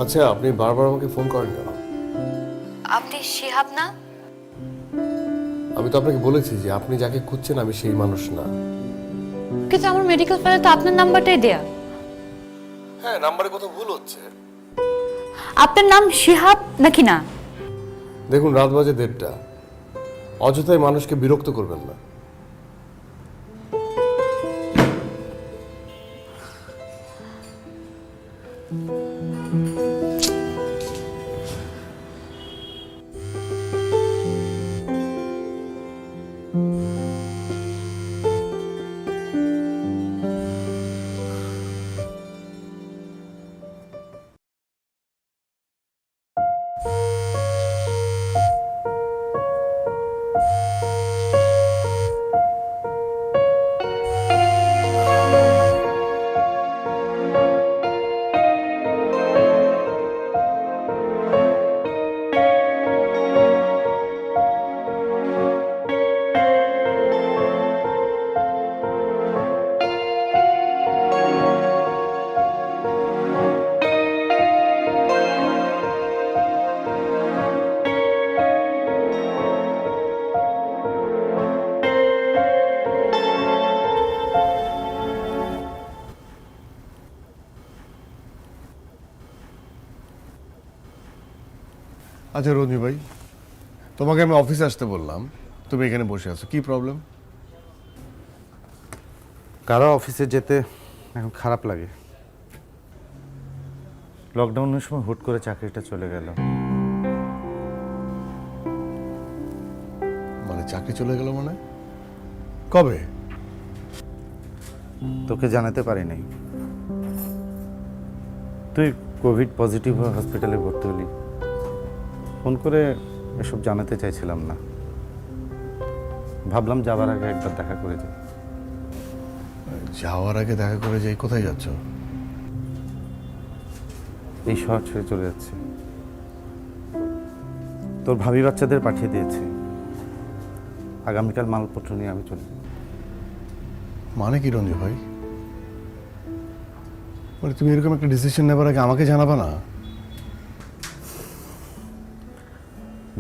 আচ্ছা, আপনি বারবার আমাকে ফোন করেন কেন? আপনি শিহাব না? আমি তো আপনাকে বলেছি যে আপনি যাকে খুঁজছেন আমি সেই মানুষ না। কিন্তু আমার মেডিকেল ফাইলে তো আপনার নাম্বারটাই দেয়া। হ্যাঁ, নাম্বারে কোথাও ভুল হচ্ছে। আপনার নাম শিহাব নাকি না? দেখুন, রাত বাজে 1:30। অযথাই মানুষকে বিরক্ত করবেন না। আচ্ছা রঞ্জু ভাই, তোমাকে আমি অফিসে আসতে বললাম, তুমি এখানে বসে আছো, কি প্রবলেম? কারো অফিসে যেতে এখন খারাপ লাগে। লকডাউনের সময় হুট করে চাকরিটা চলে গেল। মানে চাকরি চলে গেল মানে? কবে? তোকে জানাতে পারি নাই। তুই কোভিড পজিটিভ হয়ে হসপিটালে ভর্তি হলি। ফোন করে এসব জানাতে চাইছিলাম না, ভাবলাম যাবার আগে একবার দেখা করে যাই। যাওয়ার আগে দেখা করে যাই? কোথায় যাচ্ছ? এই শহর ছেড়ে চলে যাচ্ছি। তোর ভাবি বাচ্চাদের পাঠিয়ে দিয়েছি, আগামীকাল মালপত্র নিয়ে আমি চলে যাব। মানে কি রঞ্জু ভাই? মানে তুমি এরকম একটা ডিসিশন নেবার আগে আমাকে জানাবা না?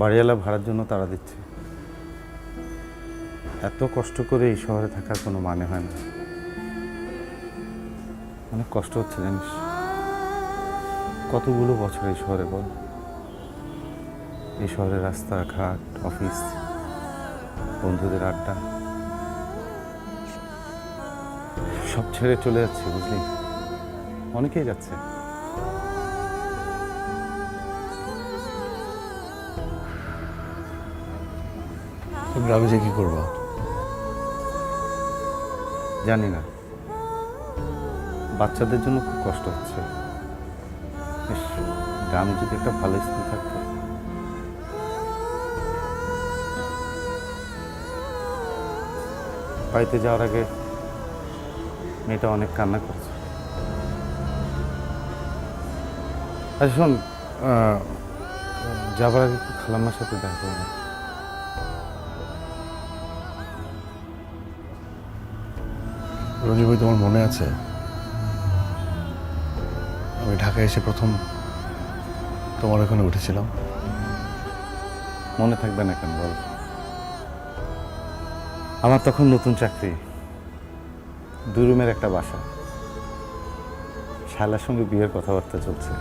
বাড়িওয়ালা ভাড়ার জন্য তাড়া দিচ্ছে। এত কষ্ট করে এই শহরে থাকার কোনো মানে হয় না। অনেক কষ্ট হচ্ছে জানিস। কতগুলো বছর এই শহরে বল। এই শহরের রাস্তাঘাট, অফিস, বন্ধুদের আড্ডা সব ছেড়ে চলে যাচ্ছে, বুঝলি? অনেকেই যাচ্ছে। গ্রামে যে কি করবো জানি না, বাচ্চাদের জন্য খুব কষ্ট হচ্ছে। ইস, গ্রামে যদি একটা ভালো স্কুল থাকতো। বাড়িতে যাওয়ার আগে মেয়েটা অনেক কান্না করছে। আচ্ছা শোন, যাবার আগে একটু খালাম্মার সাথে দেখা করবো। রঞ্জু ভাই, তোমার মনে আছে আমি ঢাকায় এসে প্রথম তোমার ওখানে উঠেছিলাম? মনে থাকবে না কেন বল? আমার তখন নতুন চাকরি, 2 রুমের একটা বাসা, শালার সঙ্গে বিয়ের কথাবার্তা চলছে।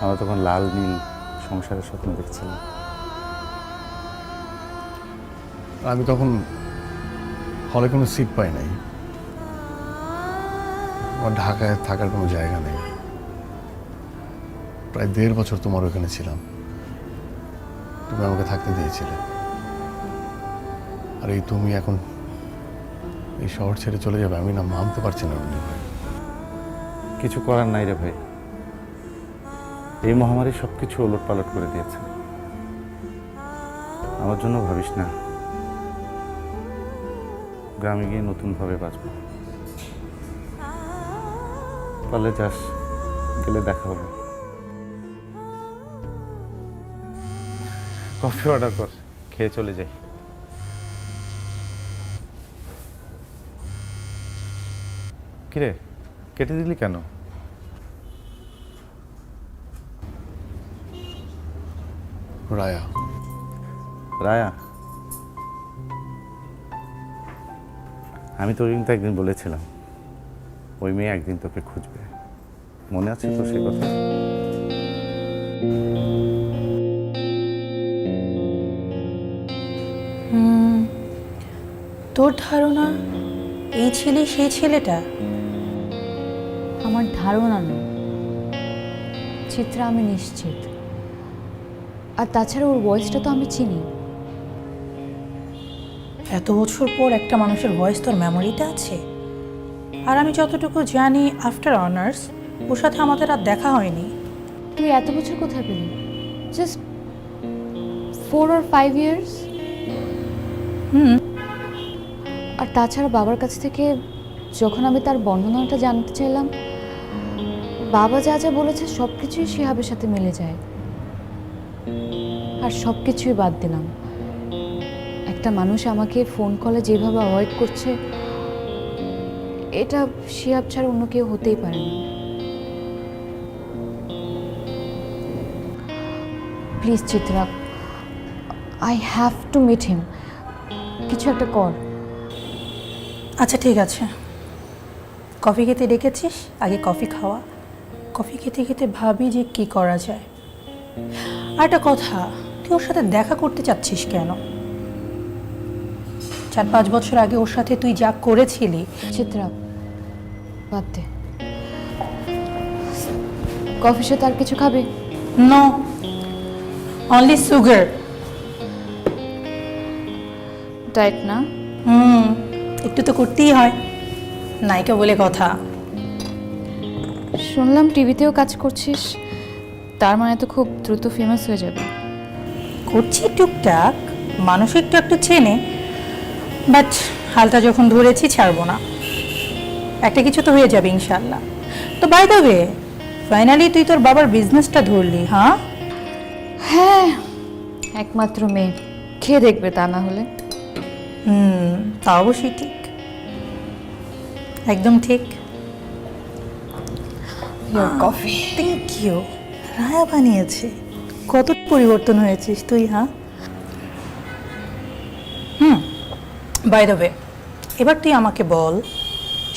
আমরা তখন লাল নীল সংসারের স্বপ্ন দেখছিলাম। আমি তখন হলে কোনো সিট পাই নাই, আমার ঢাকায় থাকার কোনো জায়গা নেই। প্রায় 1.5 বছর তোমার ওখানে ছিলাম, তুমি আমাকে থাকতে দিয়েছিলে। আর এই তুমি এখন এই শহর ছেড়ে চলে যাবে, আমি না মানতে পারছি না রঞ্জু ভাই। কিছু করার নাই রে ভাই, এই মহামারী সব কিছু ওলট পালট করে দিয়েছে। আমার জন্য ভাবিস না, গ্রামে গিয়ে নতুনভাবে বাঁচব। পারলে যাস, গেলে দেখা হবে। কফি অর্ডার কর, খেয়ে চলে যাই। কিরে কেটে দিলি কেন? রায়া, রায়া, আমি তোর কিন্তু একদিন বলেছিলাম ওই মেয়ে একদিন তোকে খুঁজবে, মনে আছে তো সে কথা? তোর ধারণা এই ছেলে সেই ছেলেটা? আমার ধারণা নেই চিত্রা, আমি নিশ্চিত। আর তাছাড়া ওর ভয়েসটা তো আমি চিনি। এত বছর পর একটা মানুষের ভয়েস তোর মেমোরিতে আছে? আর আমি যতটুকু জানি আফটার অনার্স ওর সাথে আমাদের আর দেখা হয়নি। তুই এত বছর কোথায় পেলি? Just 4 or 5 years? আর তাছাড়া বাবার কাছ থেকে যখন আমি তার বর্ণনাটা জানতে চাইলাম, বাবা যা যা বলেছে সব কিছুই শিহাবের সাথে মিলে যায়। আর সব কিছুই বাদ দিলাম, একটা মানুষ আমাকে ফোন কলে যেভাবে অ্যাভয়েড করছে, এটা শিহাব ছাড়া অন্য কেউ হতেই পারে না। Please Chitra, I have to meet him. কিছু একটা কর। আচ্ছা ঠিক আছে, কফি খেতে ডেকেছিস, আগে কফি খাওয়া। কফি খেতে খেতে ভাবি যে কি করা যায়। আর একটা কথা, তুই ওর সাথে দেখা করতে চাচ্ছিস কেন? 4-5 বছর আগে ওর সাথে তুই যা করেছিলি। চিত্রা, বাদ দে। কফির সাথে আর কিছু খাবে? No, only sugar. ডায়েট না? একটু তো করতেই হয়, নায়িকা বলে কথা। শুনলাম টিভিতেও কাজ করছিস, তার মানে তো খুব দ্রুত ফেমাস হয়ে যাবে। করছি টুকটাক, মানুষ একটু একটু চেনে, বাট হালটা যখন ধরেছি ছাড়বো না। একটা কিছু তো হয়ে যাবে ইনশাল্লাহ। তো বাই দ্য ওয়ে, ফাইনালি তুই তোর বাবার বিজনেসটা ধরলি? হ্যাঁ হ্যাঁ, একমাত্র মেয়ে, খেয়ে দেখবে তা না হলে। তা অবশ্যই ঠিক, একদম ঠিক। কফি। Thank you. রায়া বানিয়েছে। কত পরিবর্তন হয়েছিস তুই, হ্যাঁ? বাই দ্য ওয়ে, এবার তুই আমাকে বল,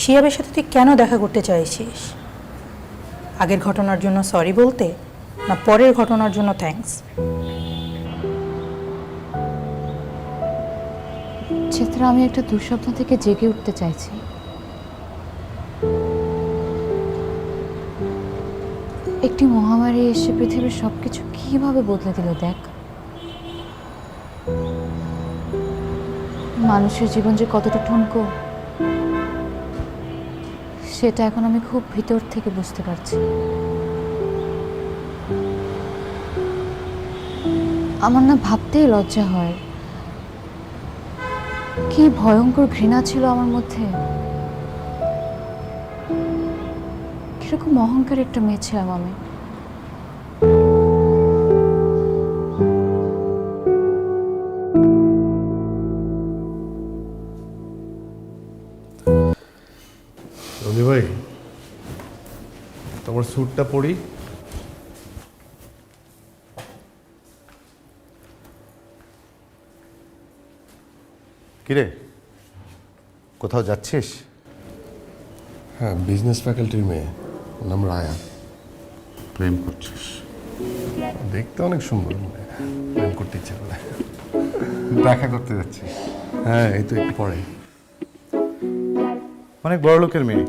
শিহাবের সাথে তুই কেন দেখা করতে চাইছিস? আগের ঘটনার জন্য সরি বলতে, না পরের ঘটনার জন্য থ্যাঙ্কস? চিত্রা, আমি একটা দুঃস্বপ্ন থেকে জেগে উঠতে চাইছি। একটি মহামারী এসে পৃথিবীর সবকিছু কিভাবে বদলে দিল দেখ। মানুষের জীবন যে কতটা ঠুনকো, সেটা এখন আমি খুব ভিতর থেকে বুঝতে পারছি। আমার না ভাবতেই লজ্জা হয়, কি ভয়ঙ্কর ঘৃণা ছিল আমার মধ্যে। কিরকম অহংকার একটা মেয়ে ছিলাম আমি। রবি ভাই, তোমার স্যুটটা পরি। কিরে, কোথাও যাচ্ছিস? হ্যাঁ, বিজনেস ফ্যাকাল্টির মেয়ে, ওর নাম রায়া। প্রেম করছিস? দেখতে অনেক সুন্দর, প্রেম করতে ইচ্ছে করে। দেখা করতে যাচ্ছিস? হ্যাঁ, এই তো একটু পরে। অনেক বড় লোকের মেয়ে,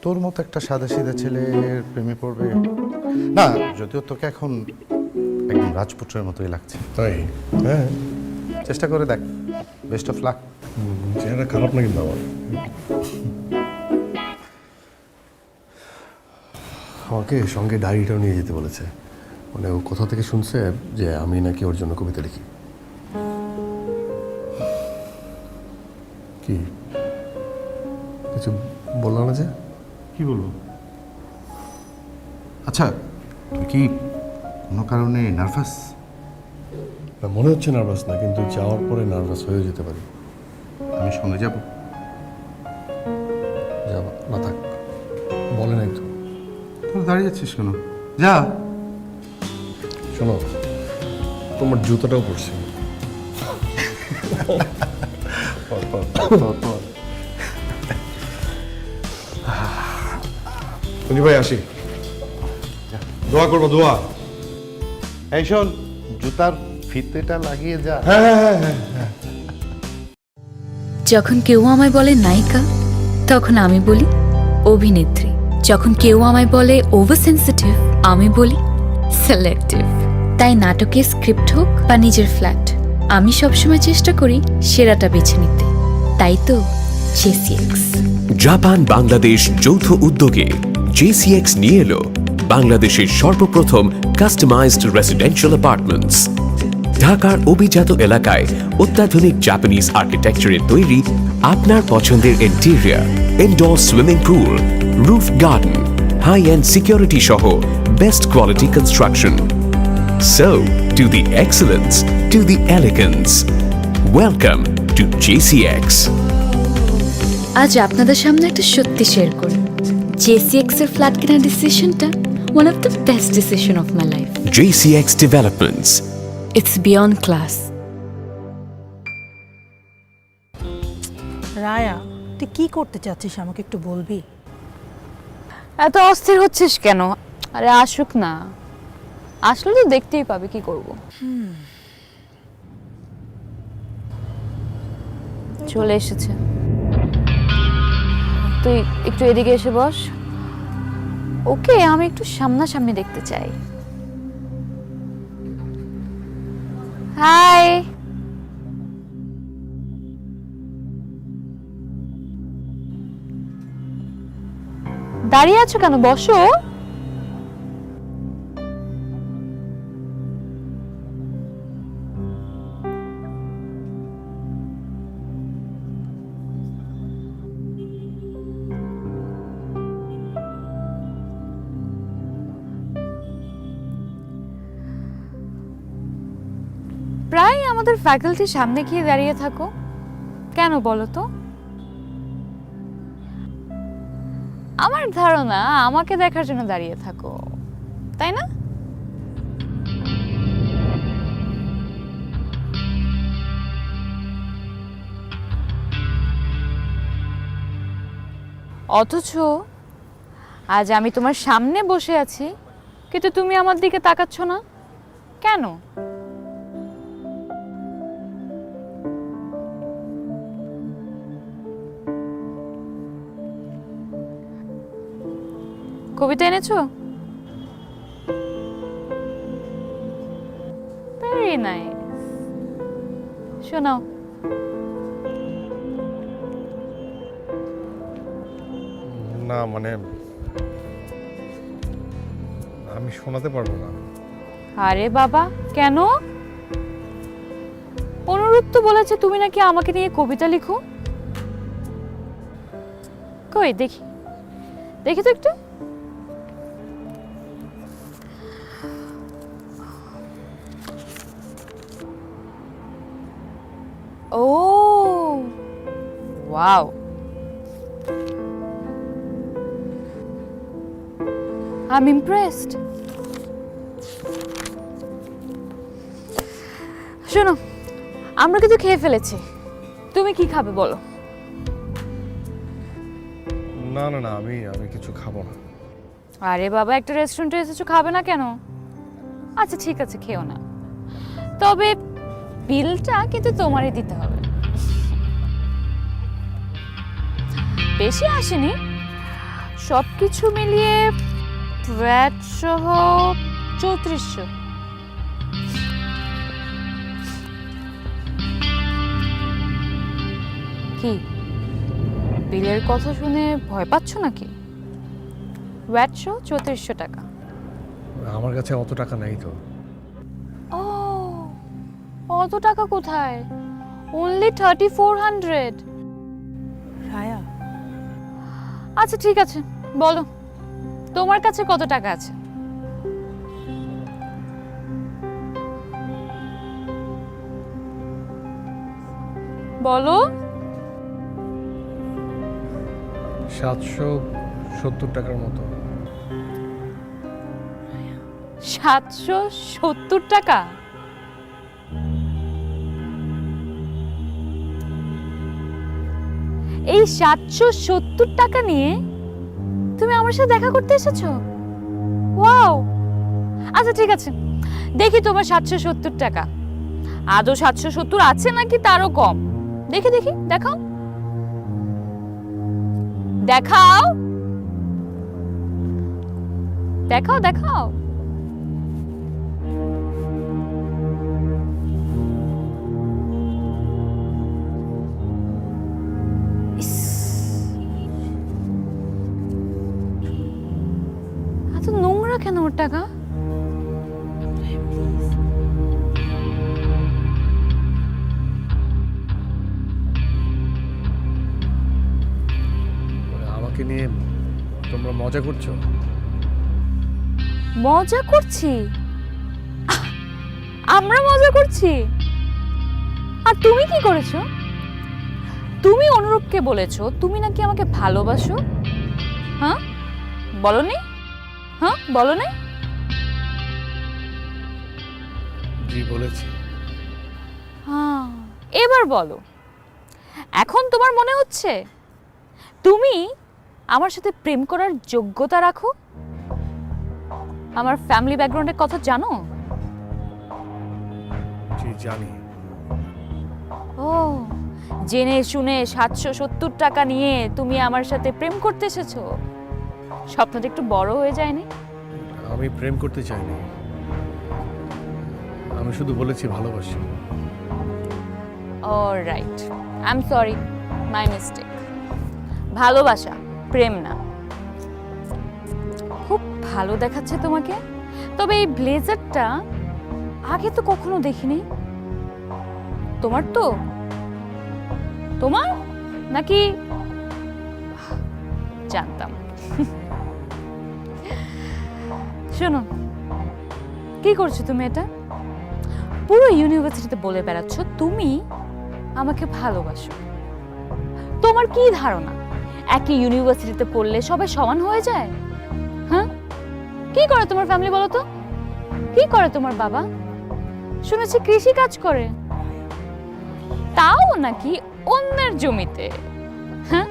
তোর মতো একটা সাদাসিধা ছেলের প্রেমে পড়বে না? যদিও তোকে এখন একদম রাজপুত্রের মতোই লাগছে। তাই? হ্যাঁ, চেষ্টা করে দেখ। Best of luck. চেহারা খারাপ না কিন্তু আমার। আমাকে সঙ্গে ডায়েরিটাও নিয়ে যেতে বলেছে। মানে ও কোথা থেকে শুনছে যে আমি নাকি ওর জন্য কবিতা লিখি। কি কিছু বললো না যে? কি বলবো? আচ্ছা, তুই কি কোনো কারণে নার্ভাস? না, মনে হচ্ছে নার্ভাস না, কিন্তু যাওয়ার পরে নার্ভাস হয়ে যেতে পারি। আমি সঙ্গে যাব? যাব না, থাক। বলে নাই তো। তুই দাঁড়িয়ে আছিস কেন? যা। শোনো, তোমার জুতোটাও পরছি। সঞ্জীব ভাই আসি, দোয়া করবো, দোয়া। এই শোন, জুতার ফিতেটা লাগিয়ে যা। যখন কেউ আমায় বলে নায়িকা, তখন আমি বলি অভিনেত্রী। যখন কেউ আমায় বলে ওভার সেন্সিটিভ, আমি বলি সিলেক্টিভ। তাই নাটকের স্ক্রিপ্ট হোক বা নিজের ফ্ল্যাট, আমি সবসময় চেষ্টা করি সেরাটা বেছে নিতে। তাই তো জেসিএক্স। জাপান বাংলাদেশ যৌথ উদ্যোগে জেসিএক্স নিয়ে এলো বাংলাদেশের সর্বপ্রথম কাস্টমাইজড রেসিডেন্সিয়াল অ্যাপার্টমেন্টস। ঢাকার অভিজাত এলাকায় অত্যাধুনিক জাপানিজ আর্কিটেকচারে তৈরি আপনার পছন্দের interior, indoor swimming pool, roof garden, high end security সহ best quality construction. So, to the excellence, to the elegance. Welcome to JCX. আজ আপনাদের সামনে একটা সত্যি শেয়ার করি। জেসিএক্স এর ফ্ল্যাট কেনার ডিসিশনটা one of the best decision of my life. JCX Developments. It's beyond class. Raya, তুই কি করতে চাচ্ছিস আমাকে একটু বলবি? এত অস্থির হচ্ছিস কেন? আরে আসুক না, আসলে তো দেখতেই পাবে, কি করব। চলে এসেছে। তুই একটু এদিকে এসে বস। ওকে আমি একটু সামনাসামনি দেখতে চাই। হাই। দাঁড়িয়ে আছো কেন? বসো। প্রায় আমাদের ফ্যাকাল্টির সামনে গিয়ে দাঁড়িয়ে থাকো কেন বলো তো? আমার ধারণা আমাকে দেখার জন্য দাঁড়িয়ে থাকো, তাই না? অথচ আজ আমি তোমার সামনে বসে আছি, কিন্তু তুমি আমার দিকে তাকাচ্ছ না কেন? কবিতা এনেছো? ভেরি নাইস, শোনাও। না মানে আমি শোনাতে পারবো না। আরে বাবা, কেন? অনুরোধ তো বলেছে তুমি নাকি আমাকে নিয়ে কবিতা লিখো। কই দেখি, দেখি তো একটু। ও ওয়াও, I'm impressed. শোনো, আমরা কিন্তু খেয়ে ফেলেছি, তুমি কি খাবে বলো? না না না, আমি কিছু খাবো না। আরে বাবা, একটা রেস্টুরেন্টে এসেছো, খাবে না কেন? আচ্ছা ঠিক আছে, খেও না, তবে বিলটা কিন্তু তোমারই দিতে হবে। বেশি আসেনি, সবকিছু মিলিয়ে ভ্যাট সহ 3400। কি বিলের কথা শুনে ভয় পাচ্ছ নাকি? ভ্যাট সহ 3400 টাকা। আমার কাছে অত টাকা নাই তো। ও, অত টাকা কোথায়? অনলি 3400। রায়া, আচ্ছা ঠিক আছে, বলো তোমার কাছে কত টাকা আছে? বলো। 700 টাকার মতো। 770 টাকা? এই 770 টাকা নিয়ে তুমি আমার সাথে দেখা করতে এসেছো? ওয়াও, আচ্ছা ঠিক আছে, দেখি তোমার 770 টাকা আদৌ 770 আছে নাকি তারও কম। দেখি দেখি, দেখাও দেখাও দেখাও দেখাও। ইস, এত নোংরা কেন ওর টাকা? আমাকে নিয়ে তোমরা মজা করছো? মজা করছি? আমরা মজা করছি? আর তুমি কি করেছো? তুমি অনুরূপকে বলেছো তুমি নাকি আমাকে ভালোবাসো। হ্যাঁ বলনি? হ্যাঁ বলনি? জি বলেছি। হ্যাঁ, এবার বলো, এখন তোমার মনে হচ্ছে তুমি আমার সাথে প্রেম করার যোগ্যতা রাখো? আমার ফ্যামিলি ব্যাকগ্রাউন্ডের কথা জানো? জি জানি। ও, জেনে শুনে 770 টাকা নিয়ে তুমি আমার সাথে প্রেম করতে এসেছো? স্বপ্নটা একটু বড় হয়ে যায়নি? আমি প্রেম করতে চাইনি, আমি শুধু বলেছি ভালোবাসি। Alright, I am sorry, my mistake. ভালোবাসা, প্রেম না। খুব ভালো দেখাচ্ছে তোমাকে, তবে এই ব্লেজারটা আগে তো কখনো দেখিনি। তোমার তো? তোমার নাকি? জানতাম। শোনো, কি করছো তুমি এটা? পুরো ইউনিভার্সিটিতে বলে বেড়াচ্ছ তুমি আমাকে ভালোবাসো। তোমার কি ধারণা একই ইউনিভার্সিটিতে পড়লে সবাই সমান হয়ে যায়? হ্যাঁ, কি করে তোমার ফ্যামিলি বলো তো? কি করে তোমার বাবা? শুনেছি কৃষি কাজ করে, তাও নাকি অন্যের জমিতে। হ্যাঁ,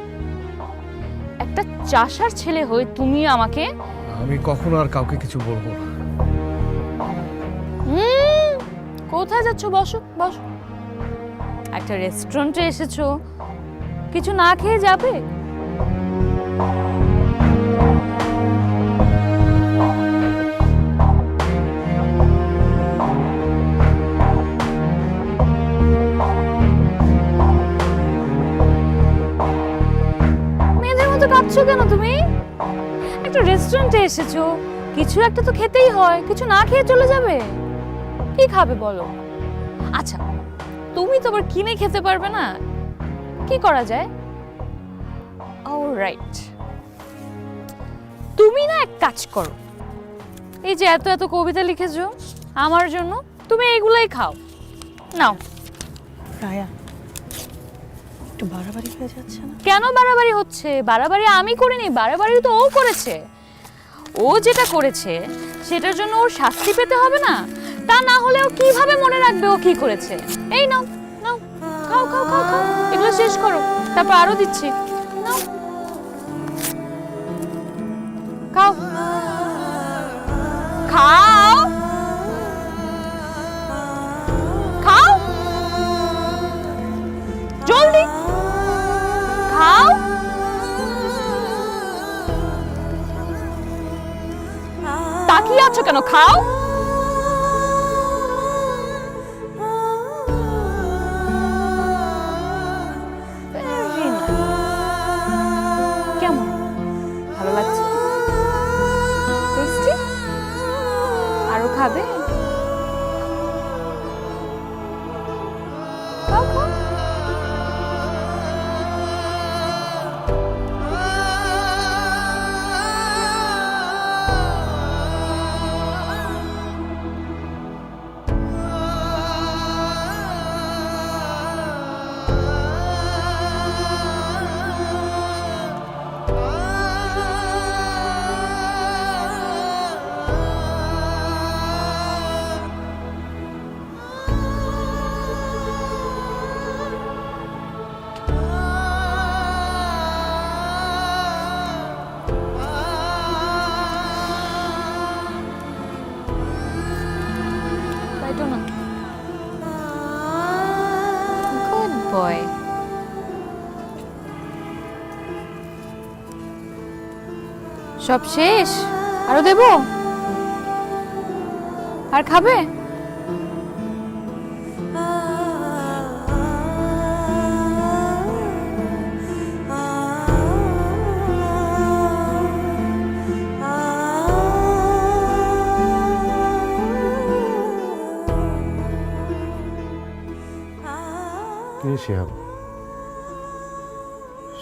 একটা চাষার ছেলে হয়ে তুমি আমাকে? আমি কখনো আর কাউকে কিছু বলবো না। কোথায় যাচ্ছ? বসো বসো। একটা রেস্টুরেন্টে এসেছো, কিছু না খেয়ে যাবে? মেয়েদের মতো কাঁদছো কেন তুমি? একটা রেস্টুরেন্টে এসেছো, কিছু একটা তো খেতেই হয়, কিছু না খেয়ে চলে যাবে? কি খাবে বলো? আচ্ছা, তুমি তো আবার কিনে খেতে পারবে না, কি করা যায়? অলরাইট, তুমি না এক কাজ করো, এই যে এত এত কবিতা লিখেছো আমার জন্য, তুমি এইগুলাই খাও। নাও। রায়া, একটু বাড়াবাড়ি হয়ে যাচ্ছে না? কেন বাড়াবাড়ি হচ্ছে? বাড়াবাড়ি আমি করিনি, বাড়াবাড়ি তো ও করেছে। ও যেটা করেছে সেটার জন্য ওর শাস্তি পেতে হবে না? তা না হলে ও কিভাবে মনে রাখবে ও কি করেছে? এই নাও নাও, খাও খাও খাও খাও, এগুলো শেষ করো, তারপর আরো দিচ্ছি। নাও, খাও খাও খাও, জলদি খাও। তাকিয়ে আছো কেন? খাও। Very nice. কেমন, ভালো লাগছে? টেস্টি? আরো খাবে? খাও খাও। সব শেষ? আরো দেব? আর খাবে? কে শিহাব?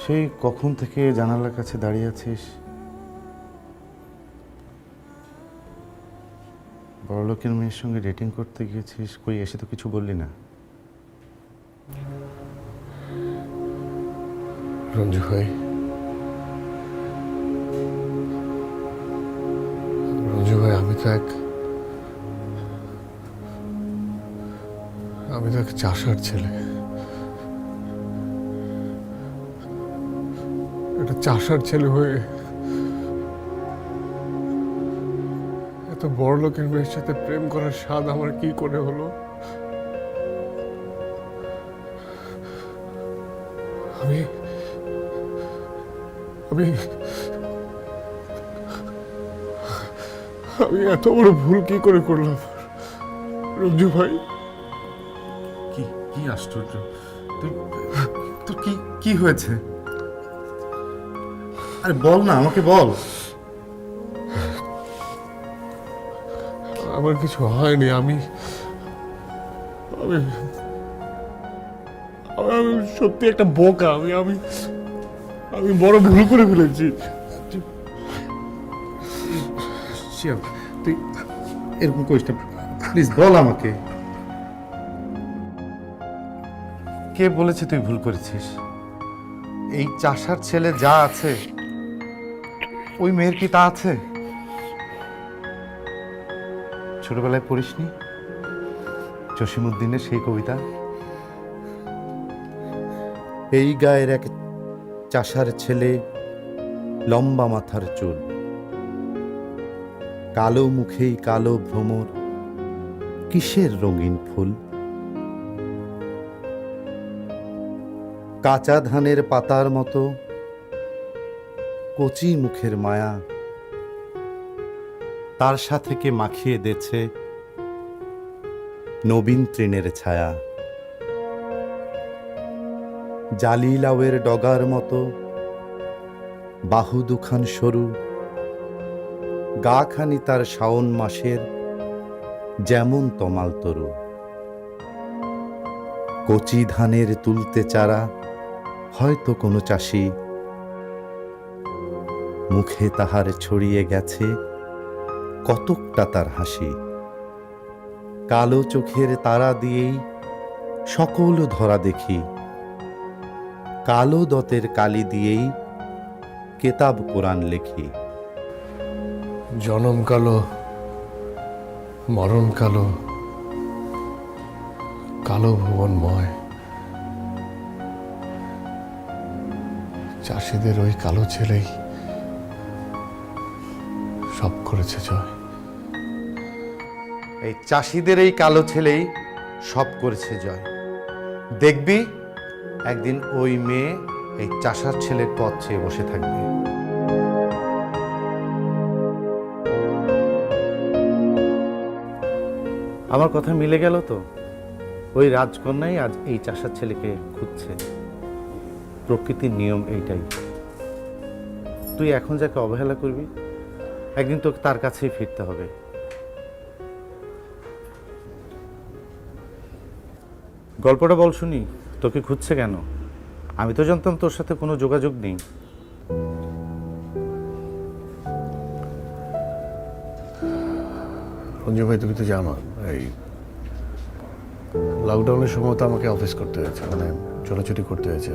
সেই কখন থেকে জানালার কাছে দাঁড়িয়ে আছিস? বড়লোকের মেয়ের সঙ্গে ডেটিং করতে গিয়েছিস, কই এসে তো কিছু বললি না। রঞ্জু ভাই, আমি তো এক চাষার ছেলে। একটা চাষার ছেলে হয়ে এত বড় লোকের মেয়ের সাথে প্রেম করার স্বাদ আমার কি করে হলো? আমি আমি আমি এত বড় ভুল কি করে করলাম রঞ্জু ভাই? কি কি আশ্চর্য! তোর কি কি হয়েছে? আরে বল না, আমাকে বল। আমার কিছু হয়নি। আমি আমি আমি সত্যি একটা বোকা। আমি আমি আমি বড় ভুল করে ফেলেছি। শিহাব, তুই এরকম করিস না, প্লিজ বল আমাকে। কে বলেছে তুই ভুল করেছিস? এই চাষার ছেলে যা আছে ওই মেয়ের কি তা আছে? ছোটবেলায় পড়িসনি জসিমউদ্দিনের সেই কবিতা? এই গায়ের এক চাষার ছেলে, লম্বা মাথার চুল, কালো মুখেই কালো ভ্রমর, কিসের রঙিন ফুল। কাঁচা ধানের পাতার মতো কচি মুখের মায়া, তার সাথে কে মাখিয়ে দেছে নবীন তৃণের ছায়া। জালি লাউয়ের ডগার মতো বাহু দুখান সরু, গা খানি তার শাওন মাসের যেমন তমাল তরু। কচি ধানের তুলতে চারা হয়তো কোনো চাষি, মুখে তাহার ছড়িয়ে গেছে কতকটা তার হাসি। কালো চোখের তারা দিয়েই সকল ধরা দেখি, কালো দতের কালি দিয়েই কেতাব কোরআন লেখি। জনম কালো, মরণ কালো, কালো ভুবনময়। চাষিদের ওই কালো ছেলেই সব করেছে জয়। এই চাষিদের এই কালো ছেলেই সব করেছে জয়। দেখবি একদিন ওই মেয়ে এই চাষার ছেলের পথ চেয়ে বসে থাকবে। আমার কথা মিলে গেল তো? ওই রাজকন্যাই আজ এই চাষার ছেলেকে খুঁজছে। প্রকৃতির নিয়ম এইটাই। তুই এখন যাকে অবহেলা করবি, একদিন তোকে তার কাছেই ফিরতে হবে। গল্পটা বল শুনি, তোকে খুঁজছে কেন? আমি তো জানতাম তোর সাথে কোনো যোগাযোগ নেই। রঞ্জু ভাই, তুমি তো জানো এই লকডাউনের সময় তো আমাকে অফিস করতে হয়েছে, মানে ছোটাছুটি করতে হয়েছে।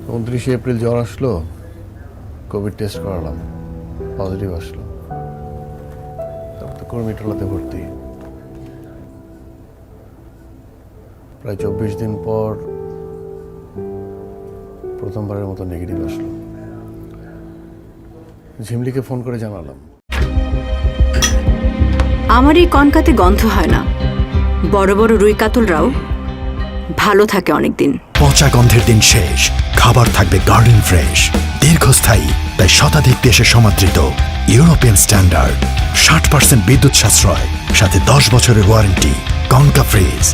29 এপ্রিল জ্বর আসলো, কোভিড টেস্ট করালাম, পজিটিভ আসলো। তারপর তো কর্মীটোলাতে ভর্তি। প্রায় 24 দিন পর প্রথমবারের মতো নেগেটিভ আসলো। ঝিমলিকে ফোন করে জানালাম। আমার এই কনকাতে গন্ধ হয় না, বড় বড় রুই কাতলরাও ভালো থাকে অনেকদিন। পচা গন্ধের দিন শেষ, খাবার থাকবে গার্ডেন ফ্রেশ, দীর্ঘস্থায়ী তাই শতাধিক দেশে সমাদৃত ইউরোপিয়ান স্ট্যান্ডার্ড 60% বিদ্যুৎ সাশ্রয় সাথে 10 বছরের ওয়ারেন্টি। Concha fridge.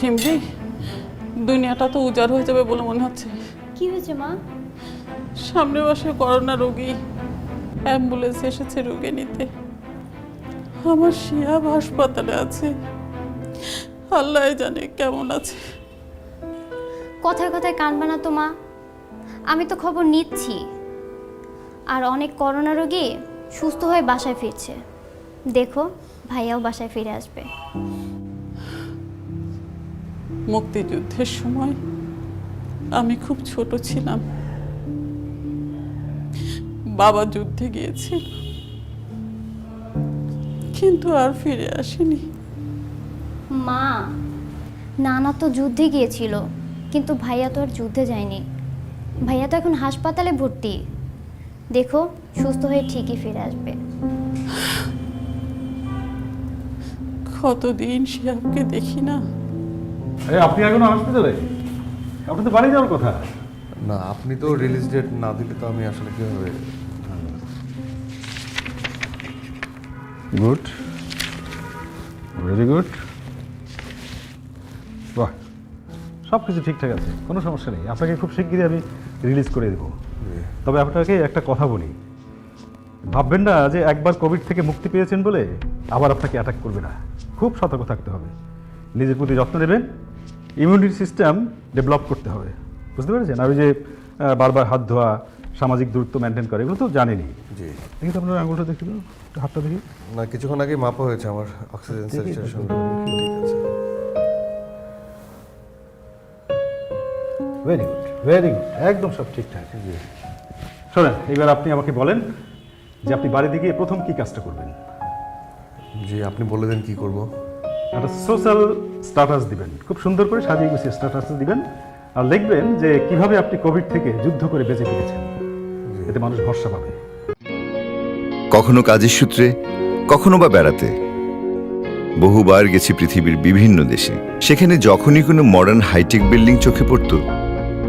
ঝিমলি, দুনিয়াটা তো উজাড় হয়ে যাবে বলে মনে হচ্ছে। কি হয়েছে মা? সামনে বসে করোনা রোগী, অ্যাম্বুলেন্স এসেছে রোগী নিতে। আমার শিয়াব হাসপাতালে আছে, আল্লাহ জানে কেমন আছে। কথায় কথায় কানবে না তো মা, আমি তো খবর নিচ্ছি। আর অনেক করোনা রোগী সুস্থ হয়ে বাসায় ফিরছে। দেখো ভাইয়াও বাসায় ফিরে আসবে। মুক্তিযুদ্ধের সময় আমি খুব ছোট ছিলাম, বাবা যুদ্ধে গিয়েছিল কিন্তু আর ফিরে আসেনি। মা, নানা তো যুদ্ধে গিয়েছিল কিন্তু ভাইয়া তো আর যুদ্ধে যায়নি। ভাইয়া তো এখন হাসপাতালে ভর্তি। দেখো সুস্থ হয়ে ঠিকই ফিরে আসবে। কতদিন শিয়াবকে দেখি না। আপনি এখনো হসপিটালে? আপনি তো বাড়ি যাওয়ার কথা। না, আপনি তো রিলিজ ডেট না দিলে তো আমি আসলে কীভাবে। Good, very good. বাহ, সব কিছু ঠিকঠাক আছে, কোনো সমস্যা নেই। আপনাকে খুব শিগগিরই আমি রিলিজ করে দেবো। তবে আপনাকে একটা কথা বলি, ভাববেন না যে একবার কোভিড থেকে মুক্তি পেয়েছেন বলে আবার আপনাকে অ্যাটাক করবে না। খুব সতর্ক থাকতে হবে, নিজের প্রতি যত্ন নেবেন, ইমিউনিটি সিস্টেম ডেভেলপ করতে হবে, বুঝতে পেরেছেন? আর ওই যে বারবার হাত ধোয়া, সামাজিক দূরত্ব মেনটেন করে, এগুলো তো জানেনই। জি, দেখি তো আপনার আঙুলটা দেখি, তো একটু হাতটা দেখি। না, কিছুক্ষণ আগে মাপা হয়েছে আমার অক্সিজেন স্যাচুরেশন। ঠিক আছে, ভেরি গুড, ভেরি গুড, একদম সব ঠিকঠাক। জি, শোনেন, এবার আপনি আমাকে বলেন যে আপনি বাড়িতে গিয়ে প্রথম কি কাজটা করবেন। জি, আপনি বলে দেন কি করব। একটা সোশ্যাল স্ট্যাটাস দিবেন, খুব সুন্দর করে সাজিয়ে গুছিয়ে স্ট্যাটাস দিবেন, আর লিখবেন যে কিভাবে আপনি কোভিড থেকে যুদ্ধ করে বেঁচে ফিরেছেন। এতে মানুষ ভরসা পাবে। কখনো কাজের সূত্রে, কখনো বা বেড়াতে বহুবার গেছি পৃথিবীর বিভিন্ন দেশে। সেখানে যখনই কোনো মডার্ন হাইটেক বিল্ডিং চোখে পড়তো,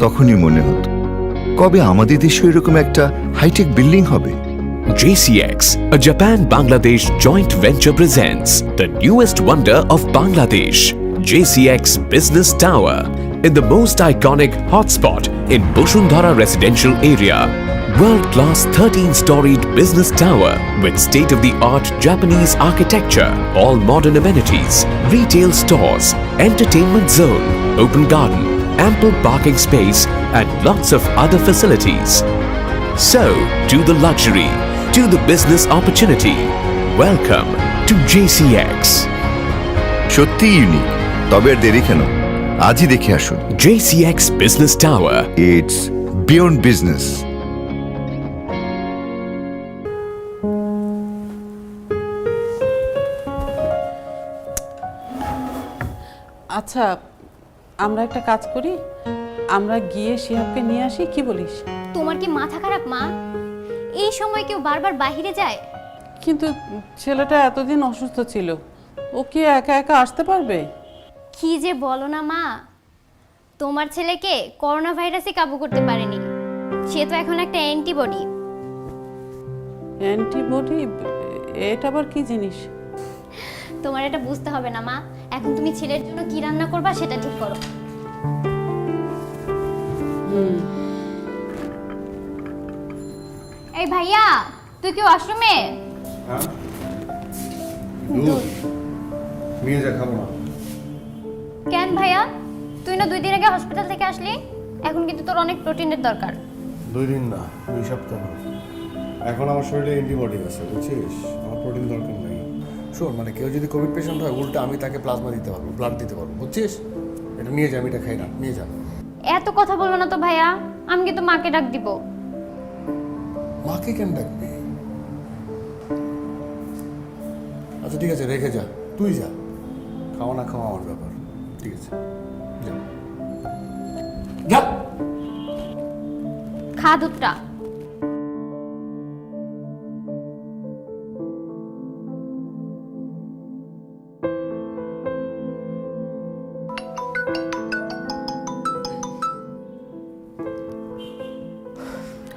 তখনই মনে হতো কবে আমাদের দেশে এরকম একটা হাইটেক বিল্ডিং হবে। JCX, a Japan-Bangladesh joint venture presents the newest wonder of Bangladesh, JCX Business Tower, in the most iconic hotspot in Bosundhara residential area. World-class 13-storied business tower with state-of-the-art Japanese architecture, all modern amenities, retail stores, entertainment zone, open garden, ample parking space, and lots of other facilities. So, to the luxury, to the business opportunity. Welcome to JCX. সত্যি unique, তবে আর দেরি কেন, আজই দেখে আসুন। JCX Business Tower. It's beyond business. আচ্ছা, আমরা একটা কাজ করি, আমরা গিয়ে শিহাবকে নিয়ে আসি, কি বলিস? তোমার কি মাথা খারাপ মা? এই সময় কেউ বারবার বাইরে যায়? কিন্তু ছেলেটা এতদিন অসুস্থ ছিল, ও কি একা একা আসতে পারবে? কি যে বলো না মা, তোমার ছেলেকে করোনা ভাইরাসই কাবু করতে পারেনি। সে তো এখন একটা অ্যান্টিবডি। অ্যান্টিবডি? এটা আবার কি জিনিস? তোমার এটা বুঝতে হবে না মা, এখন তুমি ছেলের জন্য কি রান্না করবা সেটা ঠিক করো। এই ভাইয়া, তুই কি ওয়াশরুমে? নিয়ে যা, খাবো না। কেন ভাইয়া, তুই না 2 দিন আগে হসপিটাল থেকে আসলি? এখন কিন্তু তোর অনেক প্রোটিনের দরকার। 2 দিন না, 2 সপ্তাহ। এখন আমার শরীরে অ্যান্টিবডি আছে, বুঝছিস? আমার প্রোটিন দরকার নেই। শোন, মানে কেউ যদি কোভিড পেশেন্ট হয়, উল্টা আমি তাকে প্লাজমা দিতে পারবো, ব্লাড দিতে পারবো, বুঝছিস? এটা নিয়ে যা, আমি এটা খাই না, নিয়ে যা। এত কথা বলবো না তো ভাইয়া, আমি কিন্তু মাকে ডাক দিব। মাকে কেন ডাকবি? আচ্ছা ঠিক আছে, রেখে যা, তুই যা, খাওয়া না খাওয়া আমার ব্যাপার। ঠিক আছে, যা যা। খা দুধটা।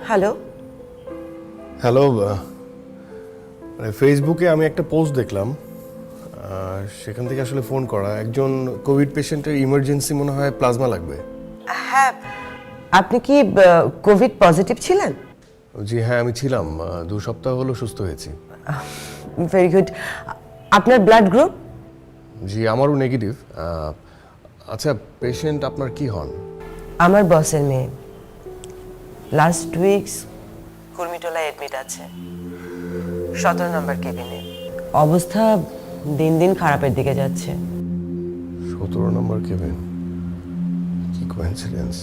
হ্যালো হ্যালো, মানে ফেসবুকে আমি একটা পোস্ট দেখলাম, সেখান থেকে আসলে ফোন করা। একজন কোভিড পেশেন্টের ইমার্জেন্সি মনে হয় প্লাজমা লাগবে। হ্যাঁ, আপনি কি কোভিড পজিটিভ ছিলেন? জি হ্যাঁ, আমি ছিলাম, 2 সপ্তাহ হলো সুস্থ হয়েছি। Very good. আপনার ব্লাড গ্রুপ? জি আমারও নেগেটিভ। আচ্ছা, পেশেন্ট আপনার কি হন? আমার বসের মেয়ে। লাস্ট উইকস কুর্মিটোলায় অ্যাডমিট আছে, 17 নম্বর কেবিনে। অবস্থা দিন দিন খারাপের দিকে যাচ্ছে। 17 নম্বর কেবিন, কি কোইন্সিডেন্স।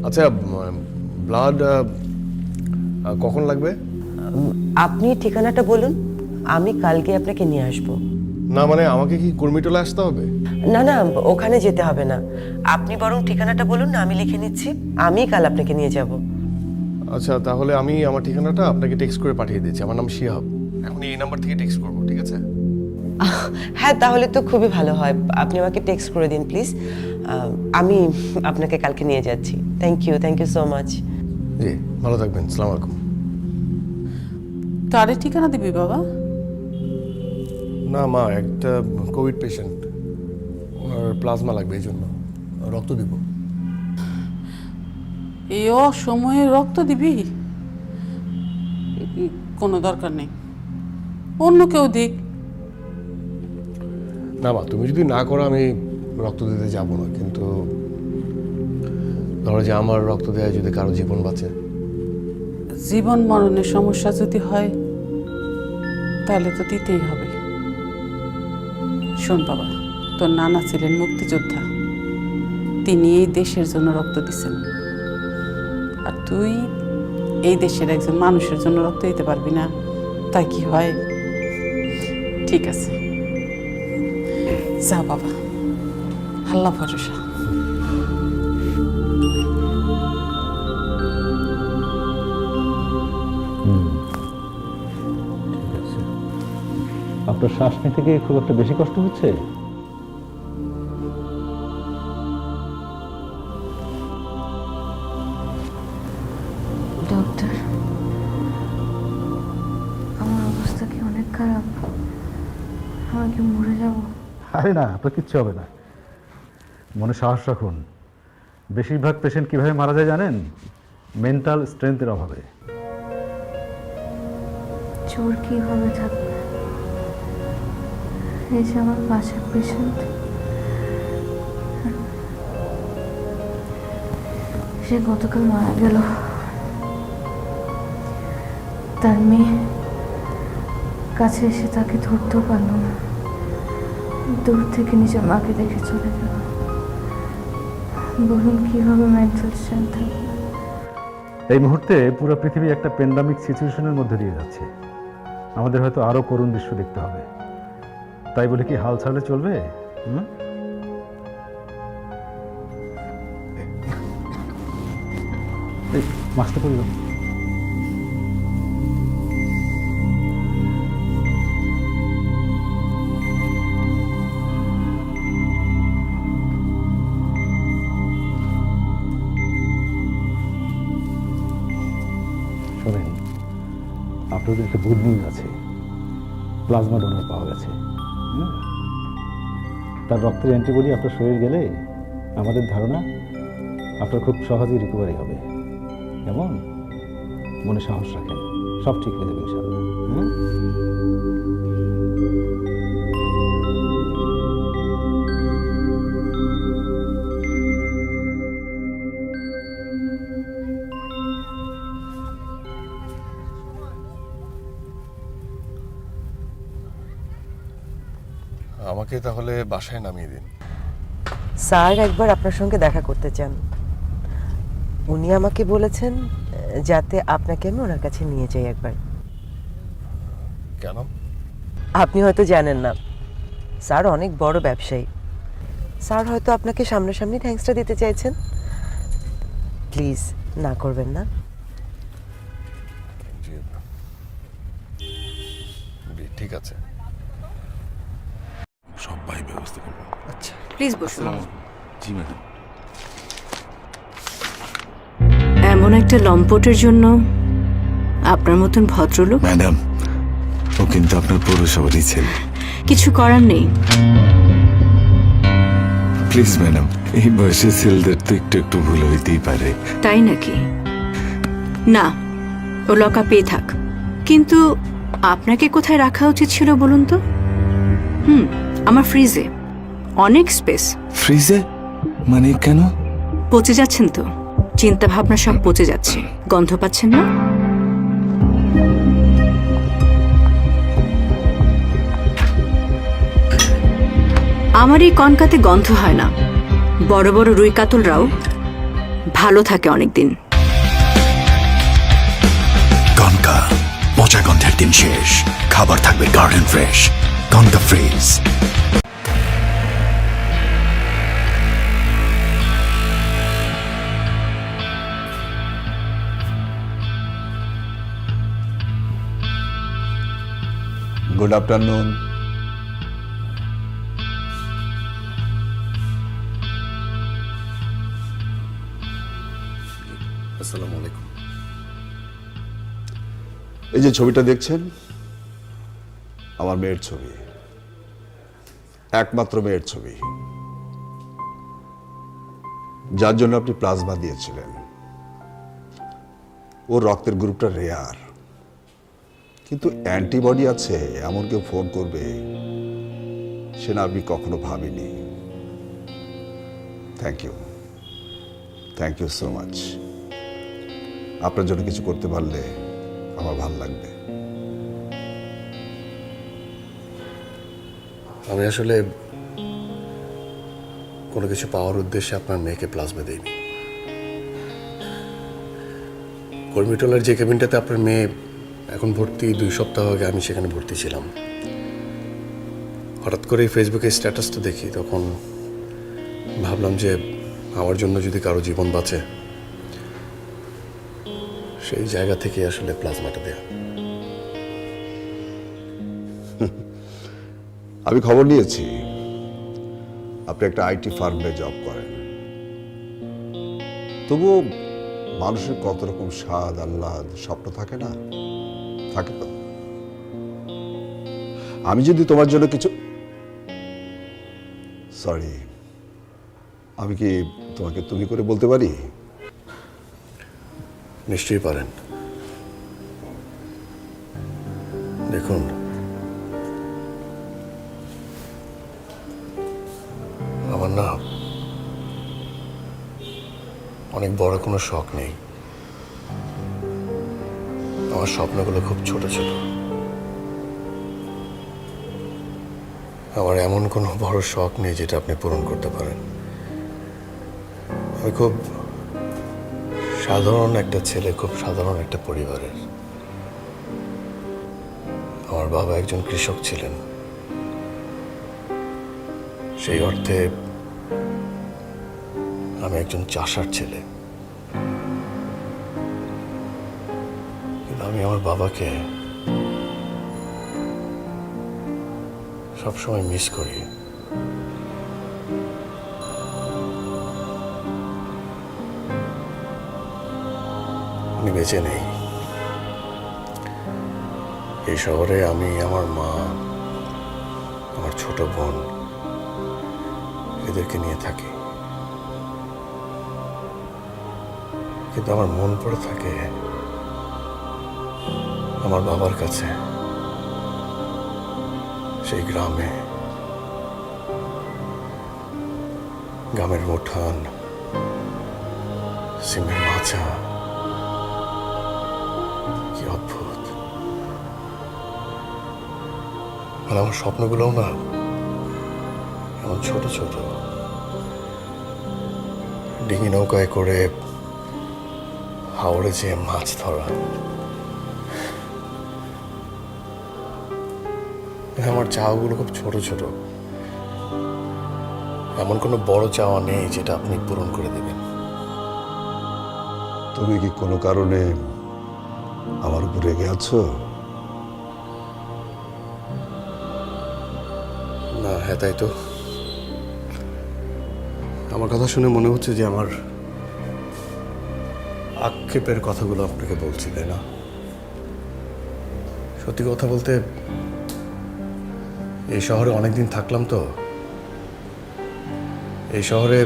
আচ্ছা, ব্লাড কখন লাগবে? আপনি ঠিকানাটা বলুন, আমি কালকে আপনাকে নিয়ে আসব। না মানে আমাকে কি কুর্মিটোলা আসতে হবে? না না, ওখানে যেতে হবে না, আপনি বরং ঠিকানাটা বলুন না, আমি লিখে নিচ্ছি, আমি কাল আপনাকে নিয়ে যাব। আচ্ছা তাহলে আমি আমার ঠিকানাটা আপনাকে টেক্সট করে পাঠিয়ে দিচ্ছি। আমার নাম শিহাব, এখন এই নাম্বার থেকে টেক্সট করবো, ঠিক আছে? হ্যাঁ, তাহলে তো খুবই ভালো হয়, আপনি আমাকে টেক্সট করে দিন প্লিজ। আমি আপনাকে কালকে নিয়ে যাচ্ছি। Thank you so much. জি ভালো থাকবেন, আসসালামু আলাইকুম। কারে ঠিকানা দিবি বাবা? না মা, একটা কোভিড পেশেন্ট, ওনার প্লাজমা লাগবে, এই জন্য রক্ত দিব। এই অসময়ে রক্ত দিবি? কোনো দরকার নেই, অন্য কেউ দিক। না মা, তুমি যদি না করো আমি রক্ত দিতে যাব না, কিন্তু ধরো যে আমার রক্ত দেওয়া যদি কারো জীবন বাঁচে। জীবন মরণের সমস্যা যদি হয় তাহলে তো দিতেই হবে। শোন বাবা, তোর নানা ছিলেন মুক্তিযোদ্ধা, তিনি এই দেশের জন্য রক্ত দিচ্ছেন, আর তুই এই দেশের একজন মানুষের জন্য রক্ত দিতে পারবি না, তাই কি হয়? ঠিক আছে, যা বাবা, আল্লাহ ভরসা। ঠিক আছে। আপনার শ্বাস নিতে গিয়ে খুব একটা বেশি কষ্ট হচ্ছে? ডক্টর, আমার অবস্থা কি অনেক খারাপ? আমি কি মরে যাব? আরে না, আপনার কিচ্ছু হবে না, মনে সাহস রাখুন। বেশিরভাগ পেশেন্ট কিভাবে মারা যায় জানেন? মেন্টাল স্ট্রেংথের অভাবে। চোর কিভাবে থাকবে? এই যে আমার পাশের পেশেন্ট, সে গতকাল মারা গেল। তার মেয়ে কাছে এসে তাকে ধরতেও পারল না, দূর থেকে নিজের মাকে দেখে চলে গেল। বলুন কিভাবে মেন্টাল স্ট্রেংথ থাকবে? এই মুহূর্তে পুরো পৃথিবী একটা প্যান্ডামিক সিচুয়েশনের মধ্যে দিয়ে যাচ্ছে। আমাদের হয়তো আরো করুণ দৃশ্য দেখতে হবে, তাই বলে কি হাল ছাড়লে চলবে? মাস্টার পড়িল। শোনেন, আপনাদের একটা গুড নিউজ আছে, প্লাজমা ডোনার পাওয়া গেছে। তার রক্তের অ্যান্টিবডি আপনার শরীর গেলে আমাদের ধারণা আপনার খুব সহজেই রিকভারি হবে। কেমন? মনে সাহস রাখেন, সব ঠিক হয়ে যাবে ইনশাআল্লাহ। আমাকে তাহলে বাসায় নামিয়ে দিন। স্যার একবার আপনার সঙ্গে দেখা করতে চান, উনি আমাকে বলেছেন যাতে আপনাকে আমি ওনার কাছে নিয়ে যাই একবার। কেন? আপনি হয়তো জানেন না, স্যার অনেক বড় ব্যবসায়ী। স্যার হয়তো আপনাকে সামনাসামনি থ্যাঙ্কসটা দিতে চাইছেন। প্লিজ না করবেন না। ঠিক আছে, সবাই ব্যবস্থা করবো। আচ্ছা প্লিজ বসুন। জি ম্যাডাম। এমন একটা লম্পটের জন্য আপনার মতন ভদ্রলোক? ম্যাডাম, ও কিন্তু আপনার পৌরসভারই ছেলে। কিছু করার নেই। প্লিজ ম্যাডাম, এই বয়সে ছেলেদের তো একটু একটু ভুল হইতেই পারে। তাই নাকি? না, ও লকা পেয়ে থাক, কিন্তু আপনাকে কোথায় রাখা উচিত ছিল বলুন তো? আমার ফ্রিজে অনেক স্পেস। ফ্রিজে? মানে কেন? পচে যাচ্ছেন তো, চিন্তা ভাবনা সব পচে যাচ্ছে। গন্ধ পাচ্ছেন না? আমার এই কনকাতে গন্ধ হয় না। বড় বড় রুই কাতলরাও ভালো থাকে অনেকদিন। কনকা, পচা গন্ধের দিন শেষ, খাবার থাকবে garden fresh. Concha fridge. Good afternoon. আসসালামু আলাইকুম। এই যে ছবিটা দেখছেন, আমার মেয়ের ছবি, একমাত্র মেয়ের ছবি, যার জন্য আপনি প্লাজমা দিয়েছিলেন। ওর রক্তের গ্রুপটা রেয়ার, কিন্তু অ্যান্টিবডি আছে এমন কেউ ফোন করবে সেটা আমি কখনো ভাবিনি। Thank you so much. আপনার জন্য কিছু করতে পারলে আমার ভালো লাগবে। আমি আসলে কোনো কিছু পাওয়ার উদ্দেশ্যে আপনার মেয়েকে প্লাজমা দেইনি। কর্মীটোলার যে কেবিনটাতে আপনার মেয়ে এখন ভর্তি, 2 সপ্তাহ আগে আমি সেখানে ভর্তি ছিলাম। হঠাৎ করে ফেসবুকে স্ট্যাটাসটা দেখি, তখন ভাবলাম যে আমার জন্য যদি কারো জীবন বাঁচে, সেই জায়গা থেকে আসলে প্লাজমাটা দেয়া। আমি খবর নিয়েছি আপনি একটা আইটি ফার্মে জব করেন, তবুও মানুষের কত রকম স্বাদ, আহ্লাদ, স্বপ্ন থাকে না? থাকে তো। আমি যদি তোমার জন্য কিছু, সরি, আমি কি তোমাকে তুমি করে বলতে পারি? নিশ্চয়ই পারেন। দেখুন, আমার না অনেক বড় কোনো শখ নেই। আমার স্বপ্নগুলো খুব ছোট ছোট। আমার এমন কোনো বড় শখ নেই যেটা আপনি পূরণ করতে পারেন। আমি খুব সাধারণ একটা ছেলে, খুব সাধারণ একটা পরিবারের। আমার বাবা একজন কৃষক ছিলেন। সেই অর্থে আমি একজন চাষার ছেলে। কিন্তু আমি আমার বাবাকে সবসময় মিস করি। উনি বেঁচে নেই। এই শহরে আমি, আমার মা, আমার ছোট বোন, এদেরকে নিয়ে থাকি। কিন্তু আমার মন পড়ে থাকে আমার বাবার কাছে, সেই গ্রামে, গ্রামের উঠান, সিমের মাচা, কি অদ্ভুত। আর আমার স্বপ্নগুলোও না এমন ছোট ছোট। ডিঙি নৌকায় করে হাওড়ে যেয়ে মাছ ধরা, আমার চাওয়াগুলো খুব ছোট ছোট। এমন কোনো বড় চাওয়া নেই যেটা আপনি পূরণ করে দেবেন। তুমি কি কোনো কারণে আমার উপর রেগে আছো? না, হ্যাঁ তাই তো। আমার কথা শুনে মনে হচ্ছে যে আমার আক্ষেপের কথাগুলো আপনাকে বলছি, তাই না? সত্যি কথা বলতে এই শহরে অনেকদিন থাকলাম তো। এই শহরে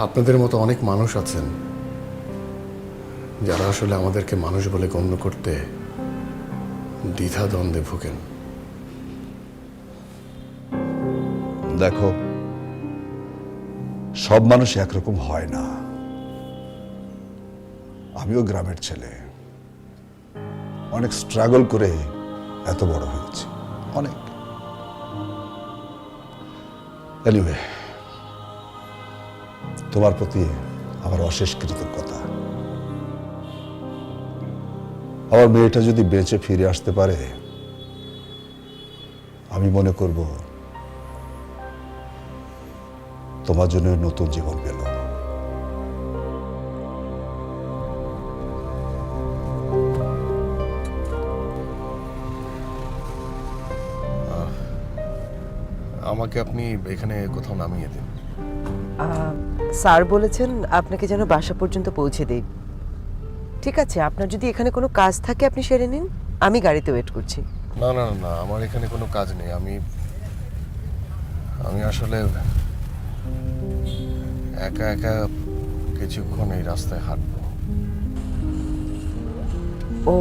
আপনাদের মতো অনেক মানুষ আছেন যারা আসলে আমাদেরকে মানুষ বলে গণ্য করতে দ্বিধা দ্বন্দ্বে ভোগেন। দেখো, সব মানুষ একরকম হয় না। আমিও গ্রামের ছেলে, অনেক স্ট্রাগল করে এত বড় হয়েছি, অনেক। এনিওয়ে, তোমার প্রতি আমার অশেষ কৃতজ্ঞতা। আমার মেয়েটা যদি বেঁচে ফিরে আসতে পারে, আমি মনে করব তোমার জন্য নতুন জীবন পেল। আমাকে আপনি এখানে কোথাও নামিয়ে দিন। স্যার বলেছেন আপনাকে যেন বাসা পর্যন্ত পৌঁছে দেই। ঠিক আছে, আপনার যদি এখানে কোনো কাজ থাকে আপনি সেরে নিন, আমি গাড়িতে ওয়েট করছি। না না না, আমার এখানে কোনো কাজ নেই। আমি আসলে একা একা কিছুক্ষণ এই রাস্তায় হাঁটবো। ও,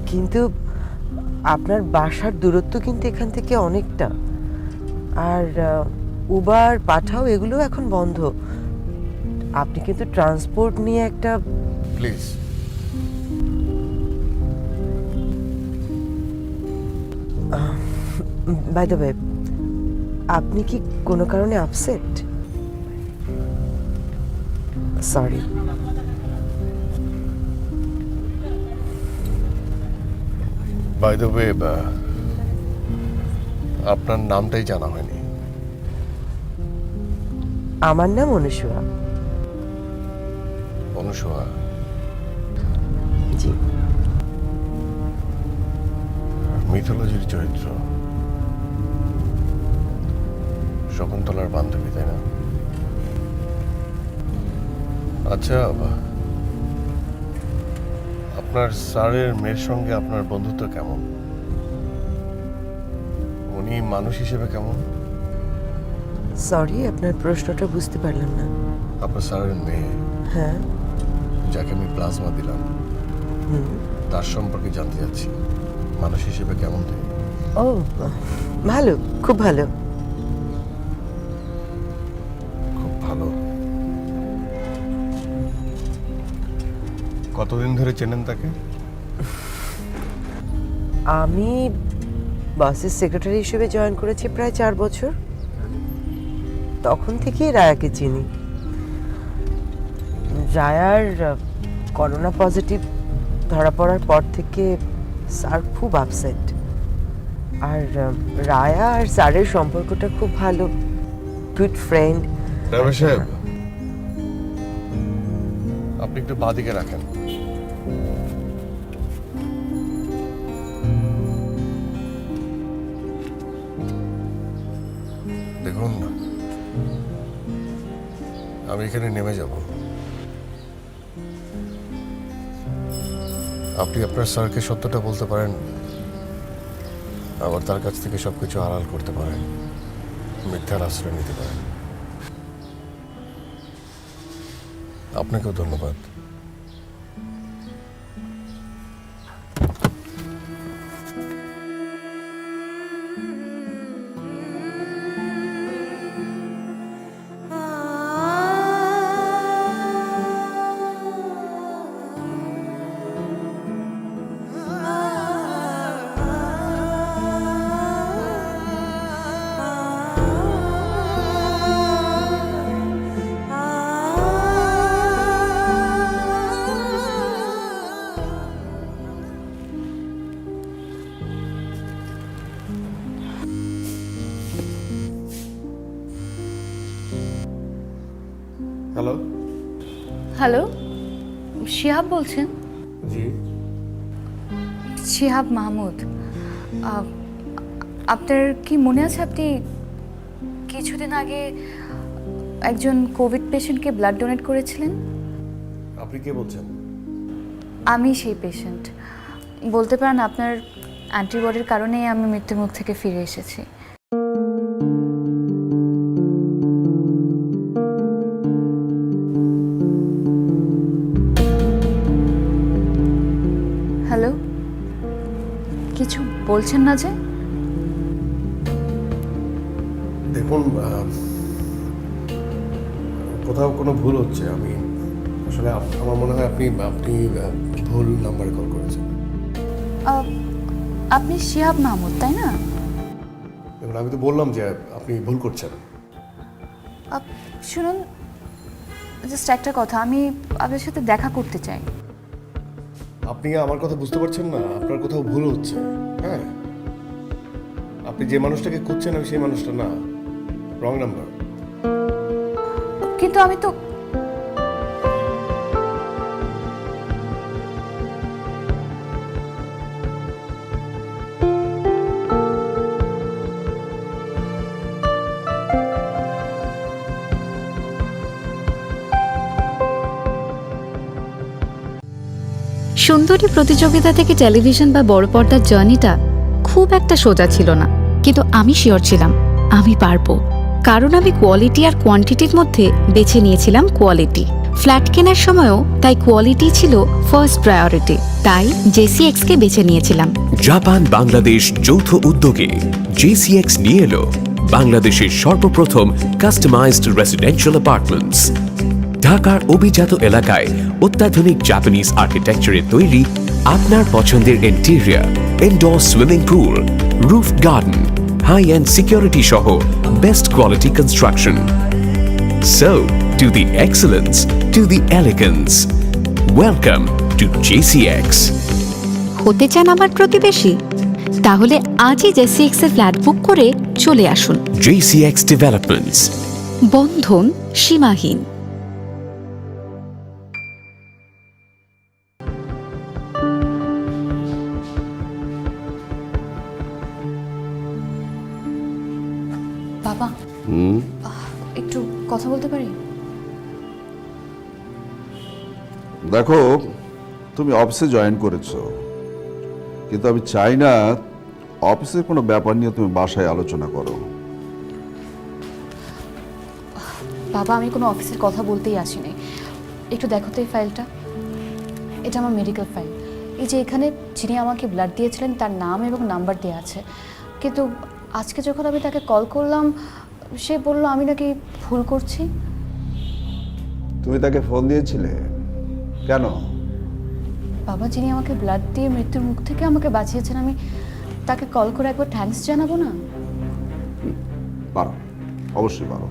কিন্তু আপনার বাসার দূরত্ব কিন্তু এখান থেকে অনেকটা। আর উবার পাঠাও এগুলো এখন বন্ধ। আপনি কিন্তু ট্রান্সপোর্ট নিয়ে একটা প্লিজ। বাই দ্য ওয়ে, আপনি কি কোনো কারণে upset? Sorry. By the way, আপনার নামটাই জানা হয়নি। আমার নাম অনুসুয়া। অনুসুয়া? জি। মিথোলজির চরিত্র, শকুন্তলার বান্ধবী, তাই না? আচ্ছা, আপনার স্যারের মেয়ের সঙ্গে আপনার বন্ধুত্ব কেমন? উনি মানুষ হিসেবে কেমন? সরি, আপনার প্রশ্নটা বুঝতে পারলাম না। আপনার স্যারের মেয়ে, হ্যাঁ, যাকে আমি প্লাজমা দিলাম, তার সম্পর্কে জানতে চাচ্ছি। মানুষ হিসেবে কেমন তিনি? ও, ভালো, খুব ভালো। খুব ভালো। কতদিন ধরে চেনেন তাকে? আমি বাসের সেক্রেটারি হিসেবে জয়েন করেছি প্রায় 4 বছর। তখন থেকেই রায়াকে চিনি। রায়ার করোনা পজিটিভ ধরা পড়ার পর থেকে স্যার খুব আপসেট। আর রায়া আর স্যারের সম্পর্কটা খুব ভালো, গুড ফ্রেন্ড। ড্রাইভার সাহেব, আপনি একটু বাঁদিকে রাখেন। দেখুন, আমি এখানে নেমে যাব। আপনি আপনার স্যারকে সত্যটা বলতে পারেন, আবার তার কাছ থেকে সবকিছু আড়াল করতে পারেন, মিথ্যার আশ্রয় নিতে পারেন। আপনাকেও ধন্যবাদ। হ্যালো। হ্যালো, শিহাব বলছেন? জি। শিহাব মাহমুদ, আপনার কি মনে আছে আপনি কিছুদিন আগে একজন কোভিড পেশেন্টকে ব্লাড ডোনেট করেছিলেন? আপনি কে বলছেন? আমি সেই পেশেন্ট। বলতে পারেন আপনার অ্যান্টিবডির কারণেই আমি মৃত্যুর মুখ থেকে ফিরে এসেছি। হ্যালো, কিছু বলছেন না যে? দেখুন, কোথাও কোনো ভুল হচ্ছে। আমি আসলে আমার মনে হয় আপনি ভুল নাম্বারে কল করেছেন। আপনি শিহাব মাহমুদ, তাই না? দেখুন, আমি তো বললাম যে আপনি ভুল করছেন। শুনুন, জাস্ট একটা কথা, আমি আপনার সাথে দেখা করতে চাই। আপনি আমার কথা বুঝতে পারছেন না? আপনার কোথাও ভুল হচ্ছে। হ্যাঁ, আপনি যে মানুষটাকে খুঁজছেন আমি সেই মানুষটা না, রং নাম্বার। কিন্তু আমি তো সুন্দরী প্রতিযোগিতা থেকে টেলিভিশন বা বড় পর্দার জার্নিটা খুব একটা সোজা ছিল না, কিন্তু আমি শিওর ছিলাম আমি পারবো, কারণ আমি কোয়ালিটি আর কোয়ান্টিটির মধ্যে বেছে নিয়েছিলাম কোয়ালিটি। ফ্ল্যাট কেনার সময়ও তাই কোয়ালিটি ছিল ফার্স্ট প্রায়োরিটি, তাই JCX কে বেছে নিয়েছিলাম। জাপান বাংলাদেশ যৌথ উদ্যোগে JCX নিয়ে এলো বাংলাদেশের সর্বপ্রথম কাস্টমাইজড রেসিডেন্সিয়াল অ্যাপার্টমেন্টস। ঢাকার অভিজাত এলাকায় অত্যাধুনিক জাপানিজ আর্কিটেকচারে তৈরি আপনার পছন্দের interior, indoor swimming pool, roof garden, high end security সহ best quality construction. So, to the excellence, to the elegance. Welcome to JCX. হতে চান আমার প্রতিবেশী? তাহলে আজই JCX এর ফ্ল্যাট বুক করে চলে আসুন। JCX Developments. বন্ধন সীমাহীন। বাবা, একটু কথা বলতে পারি? দেখো, তুমি অফিসে জয়েন করেছো, কিন্তু আমি চাই না অফিসের কোনো ব্যাপার নিয়ে তুমি বাসায় আলোচনা করো। বাবা, আমি কোনো অফিসের কথা বলতেই আসিনি। একটু দেখো তো এই ফাইলটা। এটা আমার মেডিকেল ফাইল। এই যে এখানে যিনি আমাকে ব্লাড দিয়েছিলেন তার নাম এবং নাম্বার দেওয়া আছে, কিন্তু আজকে যখন আমি তাকে কল করলাম সে বলল আমি নাকি ভুল করছি। তুমি তাকে ফোন দিয়েছিলে কেন? বাবা, যিনি আমাকে ব্লাড দিয়ে মৃত্যুর মুখ থেকে আমাকে বাঁচিয়েছেন, আমি তাকে কল করে একবার থ্যাঙ্কস জানাবো না? পারো, অবশ্যই পারো।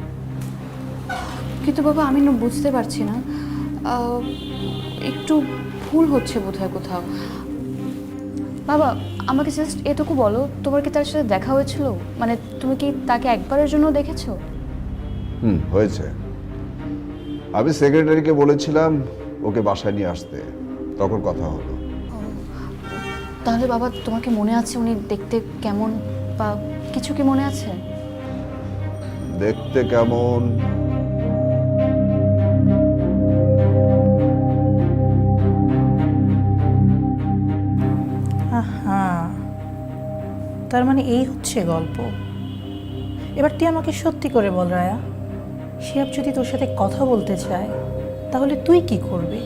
কিন্তু বাবা, আমি না বুঝতে পারছি না, একটু ভুল হচ্ছে বোধহয় কোথাও। বাবা, আমাকে জাস্ট এটুকু বলো, তোমার কি তার সাথে দেখা হয়েছিল? মানে তুমি কি তাকে একবারের জন্য দেখেছো? হয়েছে। আমি সেক্রেটারিকে বলেছিলাম ওকে বাসায় নিয়ে আসতে, তখন কথা হলো। তাহলে বাবা, তোমার কি মনে আছে উনি দেখতে কেমন বা কিছু কি মনে আছে? দেখতে কেমন? হ্যাঁ, তার মানে এই হচ্ছে গল্প। এবার তুই আমাকে সত্যি করে বল রায়া, শিহাব যদি তোর সাথে কথা বলতে চায় তাহলে তুই কি করবি?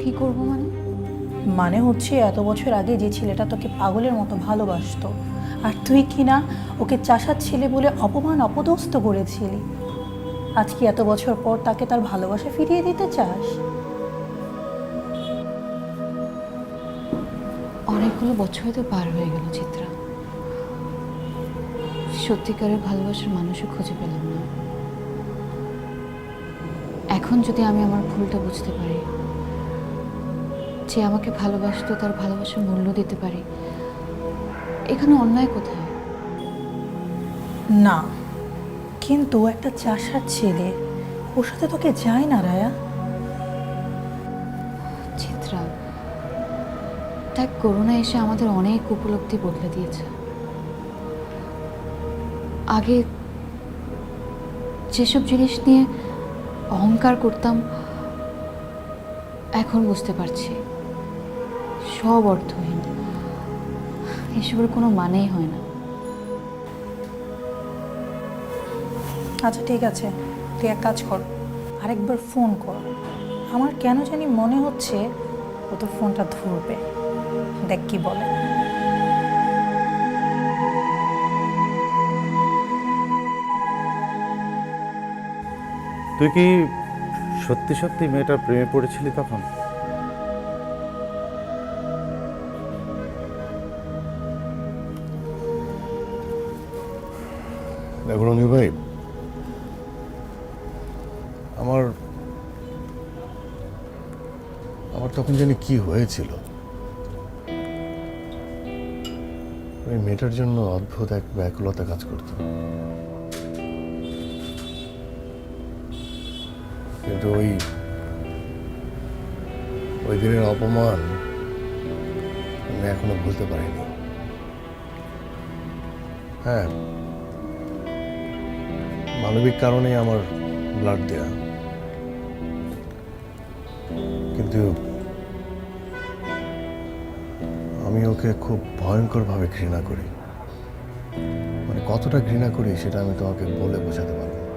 কি করবো মানে? মানে হচ্ছে এত বছর আগে যে ছেলেটা তোকে পাগলের মতো ভালোবাসতো, আর তুই কিনা ওকে চাষার ছেলে বলে অপমান অপদস্থ করেছিলি, আজকে এত বছর পর তাকে তার ভালোবাসা ফিরিয়ে দিতে চাস? অনেকগুলো বছরই তো পার হয়ে গেল চিত্রা, সত্যিকারের ভালোবাসার মানুষও খুঁজে পেলাম না। এখন যদি আমি আমার ভুলটা বুঝতে পারি, যে আমাকে ভালোবাসতো তার ভালোবাসার মূল্য দিতে পারি, এখানে অন্যায় কোথায়? না, কিন্তু একটা চাষার ছেলে ওর সাথে তোকে যায় না রায়া। চিত্রা, দেখ করোনা এসে আমাদের অনেক উপলব্ধি বদলে দিয়েছে। আগে যেসব জিনিস নিয়ে অহংকার করতাম এখন বুঝতে পারছি সব অর্থহীন, এসবের কোনো মানেই হয় না। আচ্ছা ঠিক আছে, তুই এক কাজ কর, আরেকবার ফোন কর। আমার কেন জানি মনে হচ্ছে ও তো ফোনটা ধরবে, দেখ কি বলে। তুই কি সত্যি সত্যি মেয়েটার প্রেমে পড়েছিলি তখন? দেখো রঞ্জু ভাই, আমার তখন জানি কি হয়েছিল। ওই মেয়েটার জন্য অদ্ভুত এক ব্যাকুলতা কাজ করত, কিন্তু ওই দিনের অপমান আমি এখনো ভুলতে পারিনি। হ্যাঁ, মানবিক কারণেই আমার ব্লাড দেয়া, কিন্তু আমি ওকে খুব ভয়ঙ্করভাবে ঘৃণা করি। মানে কতটা ঘৃণা করি সেটা আমি তোমাকে বলে বোঝাতে পারবো না।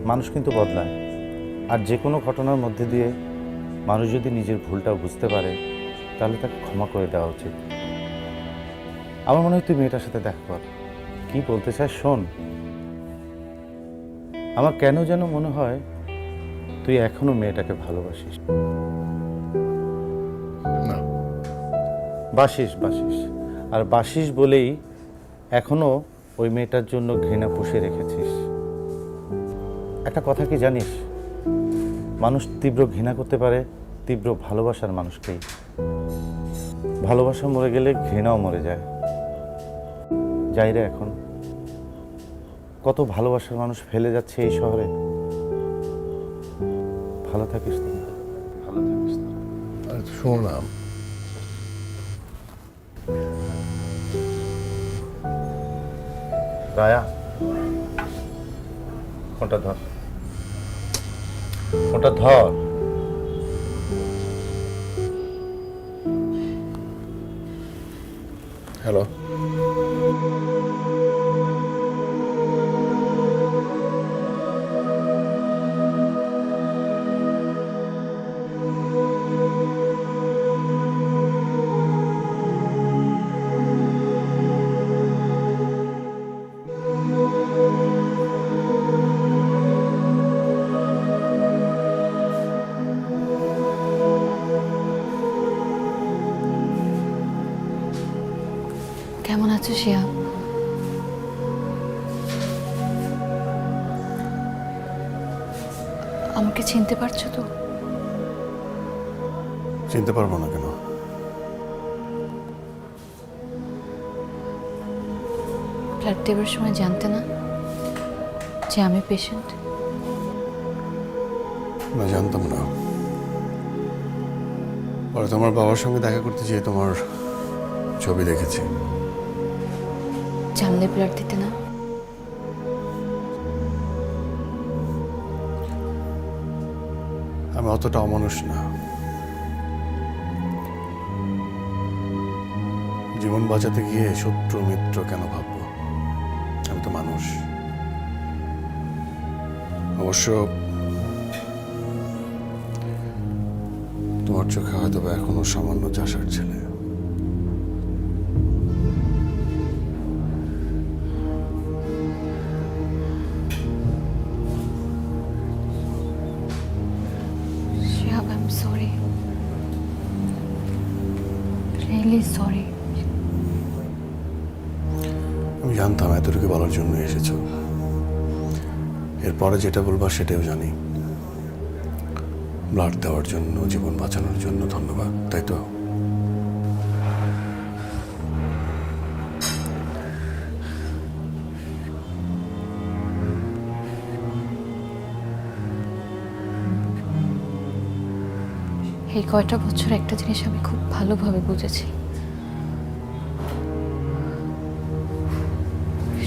মানুষ কিন্তু বদলায়, আর যে কোনো ঘটনার মধ্যে দিয়ে মানুষ যদি নিজের ভুলটা বুঝতে পারে তাহলে তাকে ক্ষমা করে দেওয়া উচিত। আমার মনে হয় তুই মেয়েটার সাথে দেখা কর, কি বলতে চাস শোন। আমার কেন যেন মনে হয় তুই এখনো মেয়েটাকে ভালোবাসিস। না, বাসিস আর বাসিস বলেই এখনো ওই মেয়েটার জন্য ঘৃণা পুষে রেখেছিস। একটা কথা কি জানিস, মানুষ তীব্র ঘৃণা করতে পারে তীব্র ভালোবাসার মানুষকেই। ভালোবাসা মরে গেলে ঘৃণাও মরে যায়। যাই রে, এখন কত ভালোবাসার মানুষ ফেলে যাচ্ছে এই শহরে। ভালো থাকিস তো, ভালো থাকিস তো। আর শোনো না, রায়া, ফোনটা ধর, ফোনটা ধর। হ্যালো, কেমন আছো শিয়া? আমাকে চিনতে পারছো তো? চিনতে পারবো না কেন? ব্লাড দেবার সময় জানতে না যে আমি পেশেন্ট? না, জানতাম না। পরে তোমার বাবার সঙ্গে দেখা করতে যেয়ে তোমার ছবি দেখেছি। জানলে ব্লাড দিতে না? আমি অতটা অমানুষ না। জীবন বাঁচাতে গিয়ে শত্রু মিত্র কেন ভাববো? আমি তো মানুষ। অবশ্য তোমার চোখে হয়তো বা এখনো সামান্য চাষার ছেলে। Shihab, I'm sorry. Really sorry. আমি জানতাম এতটুকু বলার জন্য এসেছো। এরপরে যেটা বলবা সেটাও জানি। ব্লাড দেওয়ার জন্য, জীবন বাঁচানোর জন্য ধন্যবাদ, তাই তো? এই কয়টা বছর একটা জিনিস আমি খুব ভালোভাবে বুঝেছি,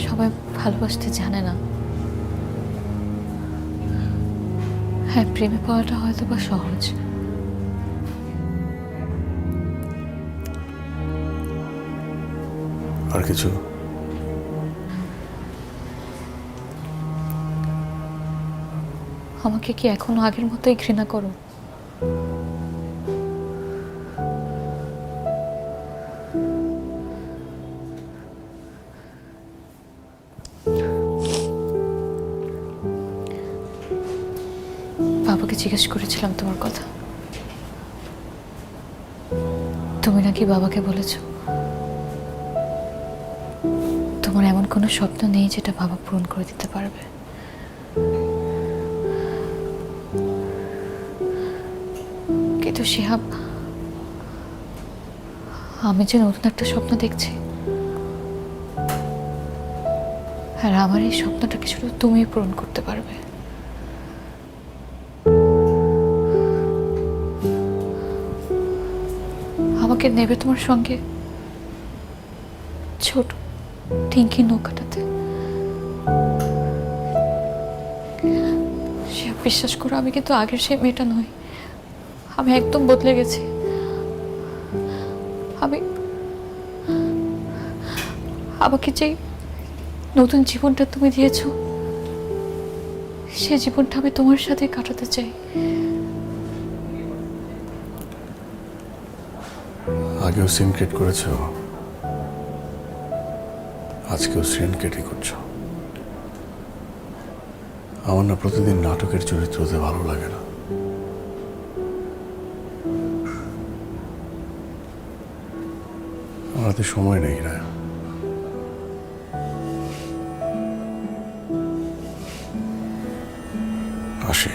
সবাই ভালোবাসতে জানে না। হ্যাঁ, প্রেমে পাওয়াটা হয়তো বা সহজ, আর কিছু? আমাকে কি এখনো আগের মতোই ঘৃণা করো? বাবাকে জিজ্ঞেস করেছিলাম তোমার কথা, তুমি নাকি বাবাকে বলেছ তোমার এমন কোনো স্বপ্ন নেই যেটা বাবা পূরণ করে দিতে পারবে। কিন্তু শিহাব, আমি যে নতুন একটা স্বপ্ন দেখছি, আর আমার এই স্বপ্নটাকে শুধু তুমিই পূরণ করতে পারবে। আমাকে নেবে তোমার সঙ্গে ছোট টিঙ্কি নৌকাটাতে। সে বিশ্বাস করো, আমি কিন্তু আগের সেই মেয়েটা নই, আমি একদম বদলে গেছি। আমাকে যে নতুন জীবনটা তুমি দিয়েছো, সে জীবনটা আমি তোমার সাথে কাটাতে চাই। আগেও সিনক্রেট করেছো, আজকেও সিনক্রেটই করছো। আমার না প্রতিদিন নাটকের চরিত্র হতে ভালো লাগে না। আমার হাতে সময় নেই না। আসি।